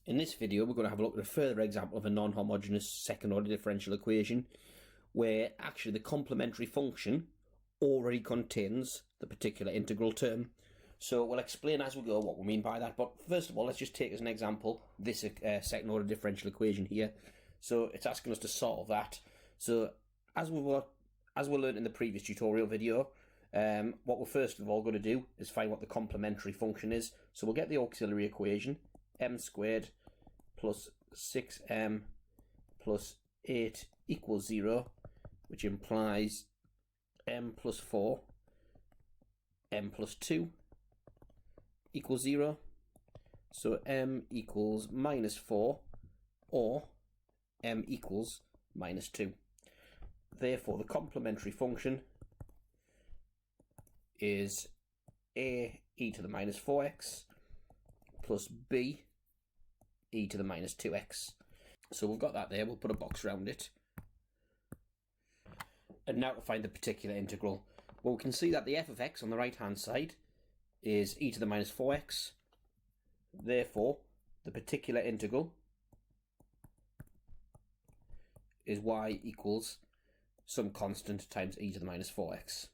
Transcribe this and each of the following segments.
In this video, we're going to have a look at a further example of a non-homogeneous second-order differential equation where actually the complementary function already contains the particular integral term. So we'll explain as we go what we mean by that. But first of all, let's just take as an example this second-order differential equation here. So it's asking us to solve that. So as we learned in the previous tutorial video, what we're first of all going to do is find what the complementary function is. So we'll get the auxiliary equation, m squared plus 6m plus 8 equals 0, which implies m plus 4, m plus 2 equals 0. So m equals minus 4 or m equals minus 2. Therefore, the complementary function is a e to the minus 4x plus b e to the minus 2x. So we've got that there. We'll put a box around it. And now to find the particular integral. Well, we can see that the f of x on the right hand side is e to the minus 4x. Therefore, the particular integral is y equals some constant times e to the minus 4x.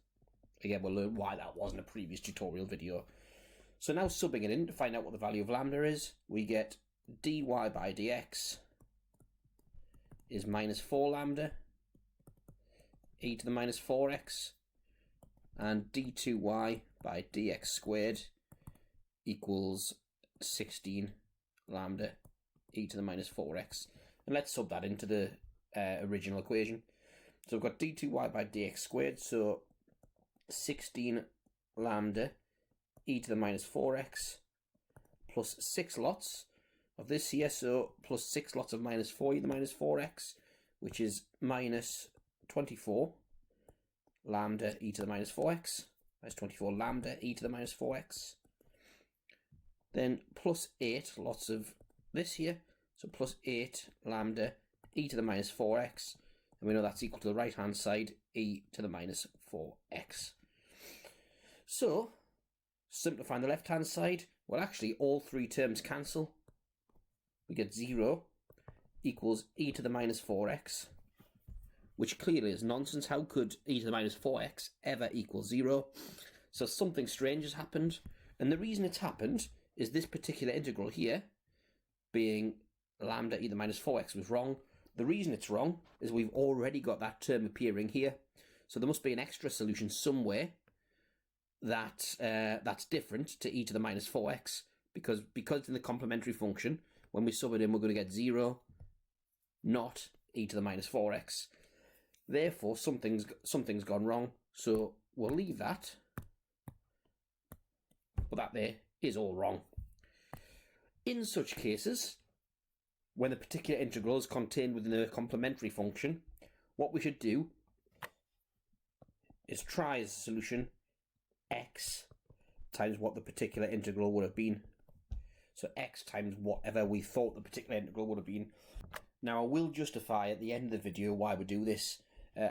Again, we'll learn why that was in a previous tutorial video. So now subbing it in to find out what the value of lambda is, we get dy by dx is minus 4 lambda e to the minus 4x, and d2y by dx squared equals 16 lambda e to the minus 4x. And let's sub that into the original equation. So we've got d2y by dx squared, so 16 lambda e to the minus 4x plus 6 lots of this here, so plus 6 lots of minus 4 e to the minus 4x, which is minus 24 lambda e to the minus 4x, minus 24 lambda e to the minus 4x. Then plus 8 lots of this here, so plus 8 lambda e to the minus 4x, and we know that's equal to the right hand side, e to the minus 4x. So, simplifying the left hand side, well actually all three terms cancel. We get 0 equals e to the minus 4x, which clearly is nonsense. How could e to the minus 4x ever equal 0? So something strange has happened, and the reason it's happened is this particular integral here, being lambda e to the minus 4x, was wrong. The reason it's wrong is we've already got that term appearing here, so there must be an extra solution somewhere that that's different to e to the minus 4x, because it's in the complementary function. When we sub it in, we're going to get 0, not e to the minus 4x. Therefore, something's gone wrong, so we'll leave that. But that there is all wrong. In such cases, when the particular integral is contained within a complementary function, what we should do is try as a solution x times what the particular integral would have been. So x times whatever we thought the particular integral would have been. Now I will justify at the end of the video why we do this.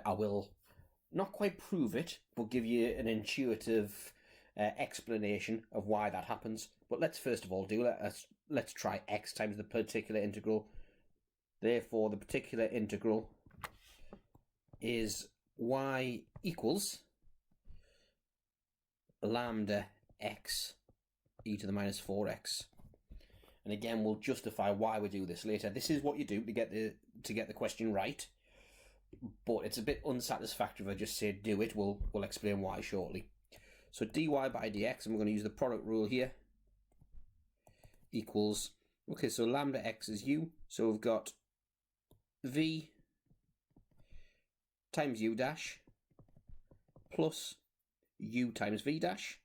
I will not quite prove it, but give you an intuitive explanation of why that happens. But let's first of all let's try x times the particular integral. Therefore, the particular integral is y equals lambda x e to the minus 4x. And again, we'll justify why we do this later. This is what you do to get the question right, but it's a bit unsatisfactory if I just say do it. We'll explain why shortly. So dy by dx, and we're going to use the product rule here, equals, okay, so lambda x is u, so we've got v times u dash plus u times v dash,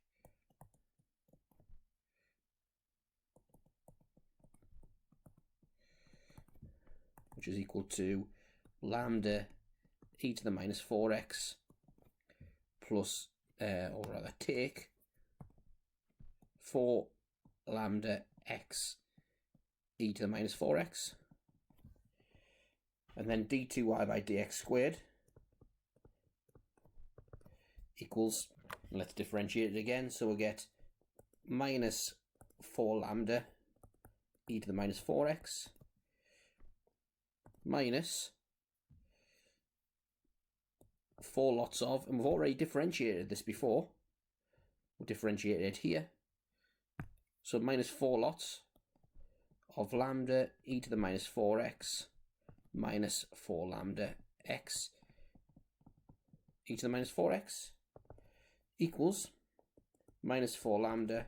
which is equal to lambda e to the minus 4x plus, or rather take 4 lambda x e to the minus 4x, and then d2y by dx squared equals, let's differentiate it again, so we'll get minus 4 lambda e to the minus 4x minus 4 lots of, and we've already differentiated this before, we'll differentiate it here, so minus 4 lots of lambda e to the minus 4x minus 4 lambda x e to the minus 4x equals minus 4 lambda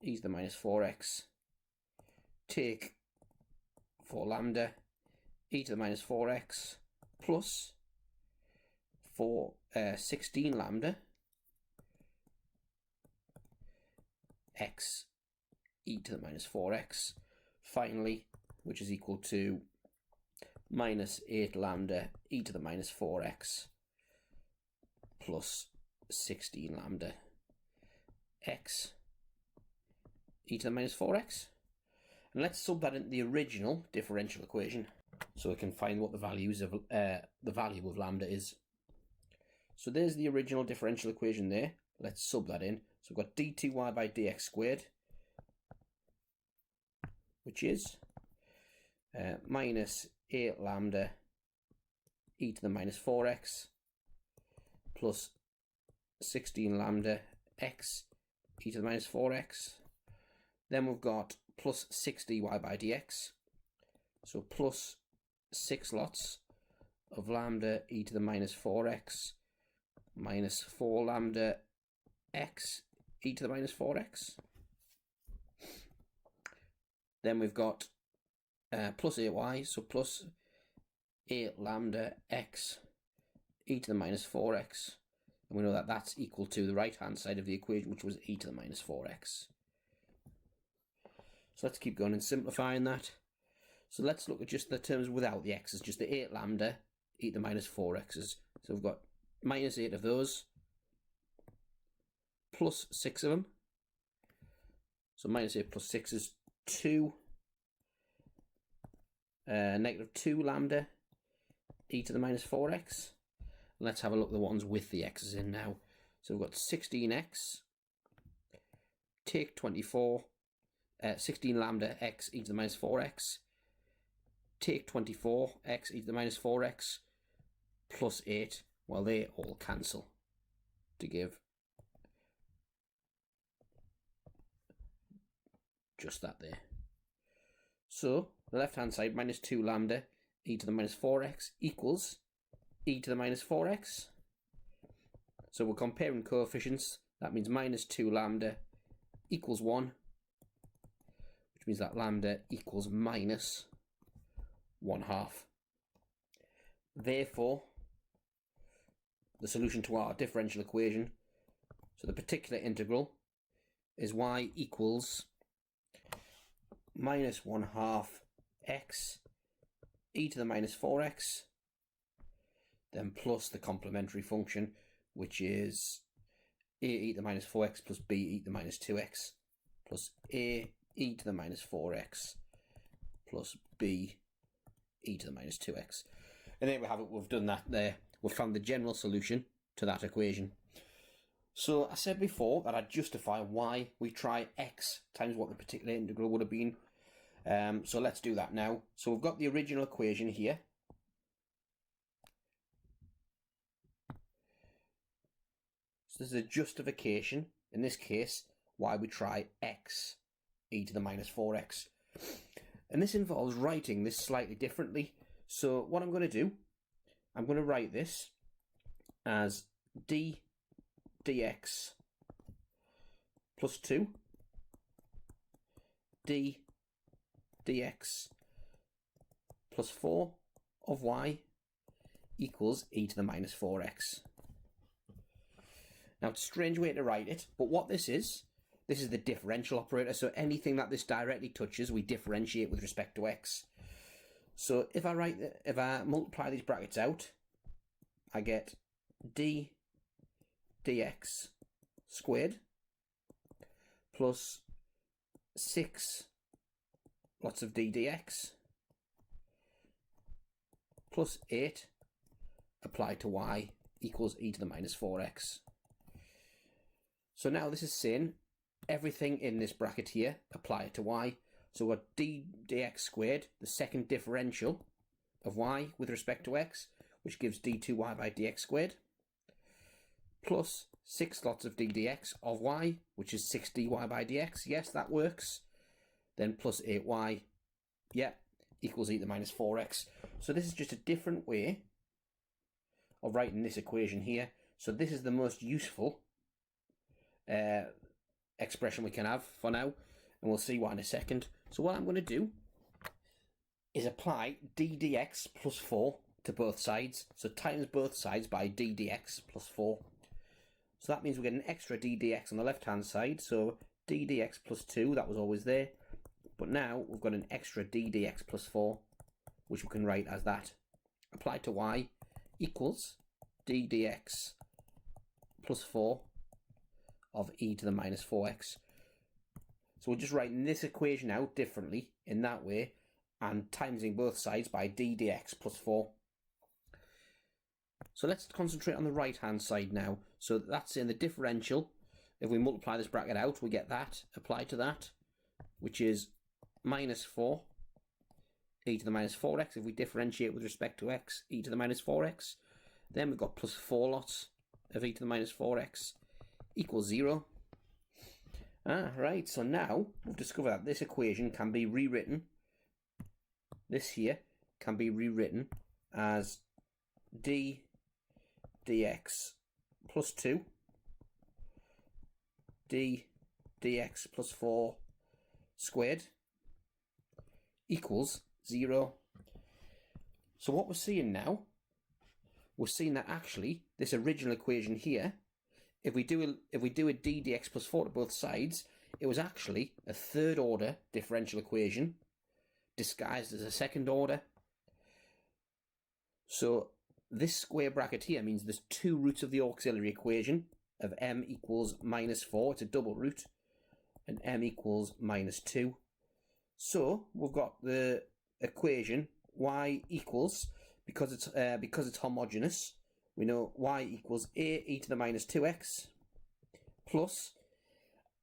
e to the minus 4x, take 4 lambda e to the minus 4x plus 16 lambda x e to the minus 4x, finally, which is equal to minus 8 lambda e to the minus 4x plus 16 lambda x e to the minus 4x. And let's sub that into the original differential equation so we can find what the values of the value of lambda is. So there's the original differential equation there. Let's sub that in. So we've got d2y by dx squared, which is minus 8 lambda e to the minus 4x plus 16 lambda x e to the minus 4x. Then we've got plus 6dy by dx, so plus 6 lots of lambda e to the minus 4x minus 4 lambda x e to the minus 4x. Then we've got plus 8y, so plus 8 lambda x e to the minus 4x. And we know that that's equal to the right-hand side of the equation, which was e to the minus 4x. So let's keep going and simplifying that. So let's look at just the terms without the x's, just the 8 lambda e to the minus 4x's. So we've got minus 8 of those, plus 6 of them. So minus 8 plus 6 is 2. Negative 2 lambda e to the minus 4x. Let's have a look at the ones with the x's in now. So we've got 16x, take 24, 16 lambda x e to the minus 4x, take 24 x e to the minus 4x, plus 8, well, they all cancel to give just that there. So the left hand side, minus 2 lambda e to the minus 4x equals e to the minus 4x. So we're comparing coefficients. That means minus 2 lambda equals 1, which means that lambda equals minus 1/2. Therefore, the solution to our differential equation, so the particular integral, is y equals minus 1/2 x e to the minus 4x, then plus the complementary function, which is a e to the minus 4x plus b e to the minus 2x plus a e to the minus 4x plus b e to the minus 2x. And there we have it. We've done that there. We've found the general solution to that equation. So I said before that I'd justify why we try x times what the particular integral would have been. So let's do that now. So we've got the original equation here. So this is a justification, in this case, why we try x e to the minus 4x. And this involves writing this slightly differently. So what I'm going to do, I'm going to write this as d dx plus 2 d dx plus 4 of y equals e to the minus 4x. Now, it's a strange way to write it, but what this is the differential operator. So anything that this directly touches, we differentiate with respect to x. So if I multiply these brackets out, I get d dx squared plus 6 lots of d dx plus 8 applied to y equals e to the minus 4x. So now this is saying everything in this bracket here apply it to y. So we've got d dx squared, the second differential of y with respect to x, which gives d2y by dx squared, plus 6 lots of d dx of y, which is 6dy by dx. Yes, that works. Then plus 8y, yeah, equals e to the minus 4x. So this is just a different way of writing this equation here. So this is the most useful expression we can have for now, and we'll see why in a second. So what I'm going to do is apply d dx plus 4 to both sides. So times both sides by d dx plus 4. So that means we get an extra d dx on the left hand side. So d dx plus 2, that was always there. But now we've got an extra d dx plus 4, which we can write as that. Applied to y equals d dx plus 4 of e to the minus 4x. So we're just writing this equation out differently in that way and timesing both sides by d dx plus 4. So let's concentrate on the right hand side now. So that's in the differential. If we multiply this bracket out, we get that applied to that, which is minus 4 e to the minus 4x. If we differentiate with respect to x, e to the minus 4x. Then we've got plus 4 lots of e to the minus 4x equals 0. Right, so now we've discovered that this equation can be rewritten, this here can be rewritten as d dx plus 2 d dx plus 4 squared equals 0. So what we're seeing now, we're seeing that actually this original equation here, if we do a d dx plus 4 to both sides, it was actually a third order differential equation disguised as a second order. So this square bracket here means there's two roots of the auxiliary equation of m equals minus 4, it's a double root, and m equals minus 2. So we've got the equation y equals, because it's homogeneous, we know y equals a e to the minus 2x plus,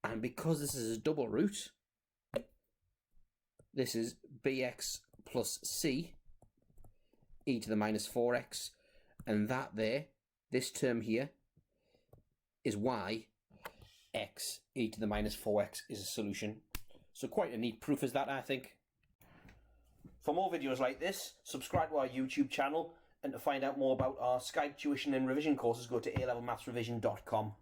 and because this is a double root, this is bx plus c e to the minus 4x, and that there, this term here, is y x e to the minus 4x is a solution. So quite a neat proof is that, I think. For more videos like this, subscribe to our YouTube channel, and to find out more about our Skype tuition and revision courses, go to alevelmathsrevision.com.